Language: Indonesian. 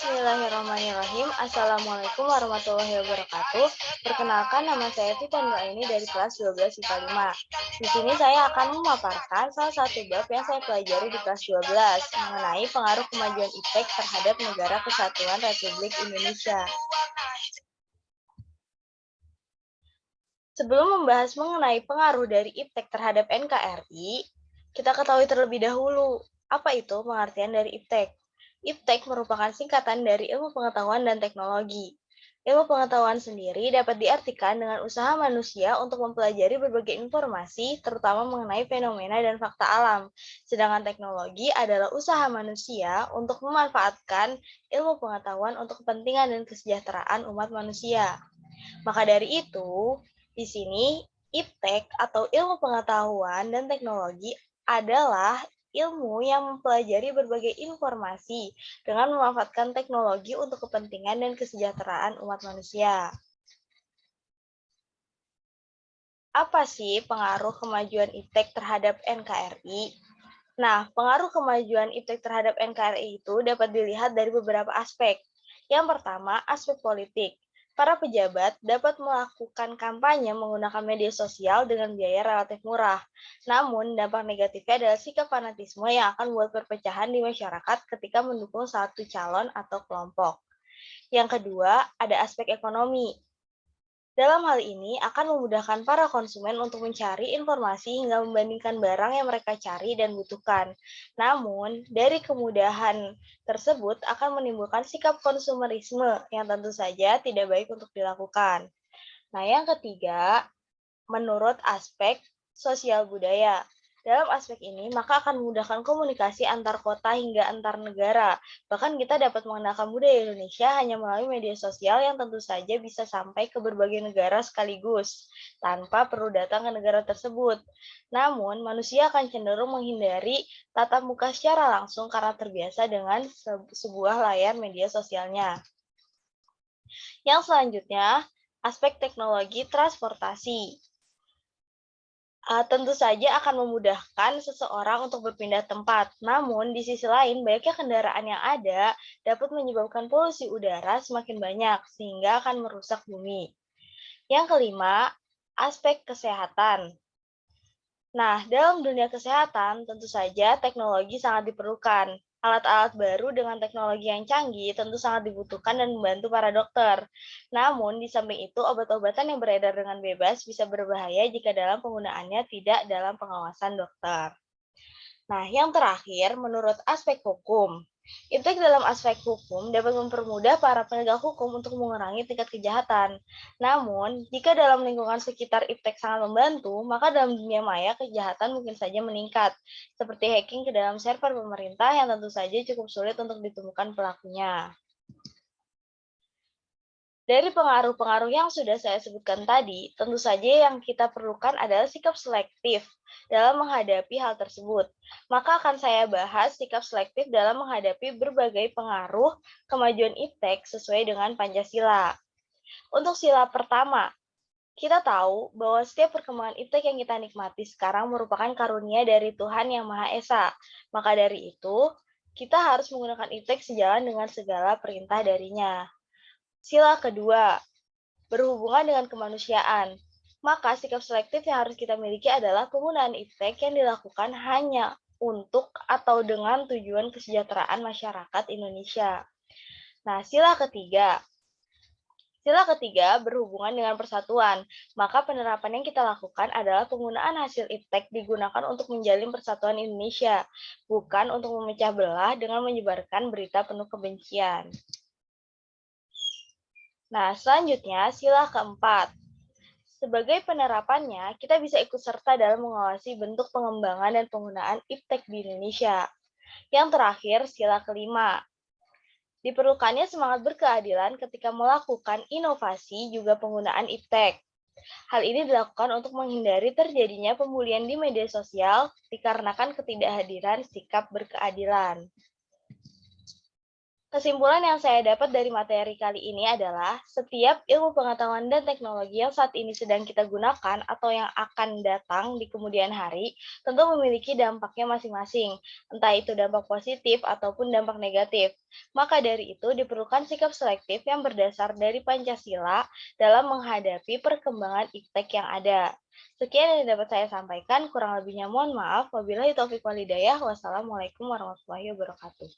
Bismillahirrahmanirrahim. Assalamualaikum warahmatullahi wabarakatuh. Perkenalkan, nama saya Titan Ini dari kelas 12 IPA 5. Di sini saya akan memaparkan salah satu bab yang saya pelajari di kelas 12 mengenai pengaruh kemajuan IPTEK terhadap Negara Kesatuan Republik Indonesia. Sebelum membahas mengenai pengaruh dari IPTEK terhadap NKRI, kita ketahui terlebih dahulu apa itu pengertian dari IPTEK. IPTEK merupakan singkatan dari Ilmu Pengetahuan dan Teknologi. Ilmu pengetahuan sendiri dapat diartikan dengan usaha manusia untuk mempelajari berbagai informasi, terutama mengenai fenomena dan fakta alam. Sedangkan teknologi adalah usaha manusia untuk memanfaatkan ilmu pengetahuan untuk kepentingan dan kesejahteraan umat manusia. Maka dari itu, di sini IPTEK atau Ilmu Pengetahuan dan Teknologi adalah ilmu yang mempelajari berbagai informasi dengan memanfaatkan teknologi untuk kepentingan dan kesejahteraan umat manusia. Apa sih pengaruh kemajuan IPTEK terhadap NKRI? Nah, pengaruh kemajuan IPTEK terhadap NKRI itu dapat dilihat dari beberapa aspek. Yang pertama, aspek politik. Para pejabat dapat melakukan kampanye menggunakan media sosial dengan biaya relatif murah. Namun, dampak negatifnya adalah sikap fanatisme yang akan membuat perpecahan di masyarakat ketika mendukung satu calon atau kelompok. Yang kedua, ada aspek ekonomi. Dalam hal ini akan memudahkan para konsumen untuk mencari informasi hingga membandingkan barang yang mereka cari dan butuhkan. Namun, dari kemudahan tersebut akan menimbulkan sikap konsumerisme yang tentu saja tidak baik untuk dilakukan. Nah, yang ketiga, menurut aspek sosial budaya. Dalam aspek ini, maka akan memudahkan komunikasi antar kota hingga antar negara. Bahkan kita dapat mengenalkan budaya Indonesia hanya melalui media sosial yang tentu saja bisa sampai ke berbagai negara sekaligus, tanpa perlu datang ke negara tersebut. Namun, manusia akan cenderung menghindari tatap muka secara langsung karena terbiasa dengan sebuah layar media sosialnya. Yang selanjutnya, aspek teknologi transportasi. Tentu saja akan memudahkan seseorang untuk berpindah tempat. Namun, di sisi lain, banyaknya kendaraan yang ada dapat menyebabkan polusi udara semakin banyak, sehingga akan merusak bumi. Yang kelima, aspek kesehatan. Nah, dalam dunia kesehatan, tentu saja teknologi sangat diperlukan. Alat-alat baru dengan teknologi yang canggih tentu sangat dibutuhkan dan membantu para dokter. Namun, di samping itu, obat-obatan yang beredar dengan bebas bisa berbahaya jika dalam penggunaannya tidak dalam pengawasan dokter. Nah, yang terakhir, menurut aspek hukum. IPTEK dalam aspek hukum dapat mempermudah para penegak hukum untuk mengurangi tingkat kejahatan. Namun, jika dalam lingkungan sekitar IPTEK sangat membantu, maka dalam dunia maya kejahatan mungkin saja meningkat, seperti hacking ke dalam server pemerintah yang tentu saja cukup sulit untuk ditemukan pelakunya. Dari pengaruh-pengaruh yang sudah saya sebutkan tadi, tentu saja yang kita perlukan adalah sikap selektif dalam menghadapi hal tersebut. Maka akan saya bahas sikap selektif dalam menghadapi berbagai pengaruh kemajuan IPTEK sesuai dengan Pancasila. Untuk sila pertama, kita tahu bahwa setiap perkembangan IPTEK yang kita nikmati sekarang merupakan karunia dari Tuhan Yang Maha Esa. Maka dari itu, kita harus menggunakan IPTEK sejalan dengan segala perintah darinya. Sila kedua, berhubungan dengan kemanusiaan. Maka sikap selektif yang harus kita miliki adalah penggunaan IPTEK yang dilakukan hanya untuk atau dengan tujuan kesejahteraan masyarakat Indonesia. Nah, sila ketiga. Sila ketiga berhubungan dengan persatuan. Maka penerapan yang kita lakukan adalah penggunaan hasil IPTEK digunakan untuk menjalin persatuan Indonesia, bukan untuk memecah belah dengan menyebarkan berita penuh kebencian. Nah, selanjutnya sila keempat. Sebagai penerapannya, kita bisa ikut serta dalam mengawasi bentuk pengembangan dan penggunaan IPTEK di Indonesia. Yang terakhir, sila kelima. Diperlukannya semangat berkeadilan ketika melakukan inovasi juga penggunaan IPTEK. Hal ini dilakukan untuk menghindari terjadinya pembulian di media sosial dikarenakan ketidakhadiran sikap berkeadilan. Kesimpulan yang saya dapat dari materi kali ini adalah setiap ilmu pengetahuan dan teknologi yang saat ini sedang kita gunakan atau yang akan datang di kemudian hari tentu memiliki dampaknya masing-masing, entah itu dampak positif ataupun dampak negatif. Maka dari itu diperlukan sikap selektif yang berdasar dari Pancasila dalam menghadapi perkembangan iptek yang ada. Sekian yang dapat saya sampaikan, kurang lebihnya mohon maaf. Wabillahi taufiq walhidayah. Wassalamualaikum warahmatullahi wabarakatuh.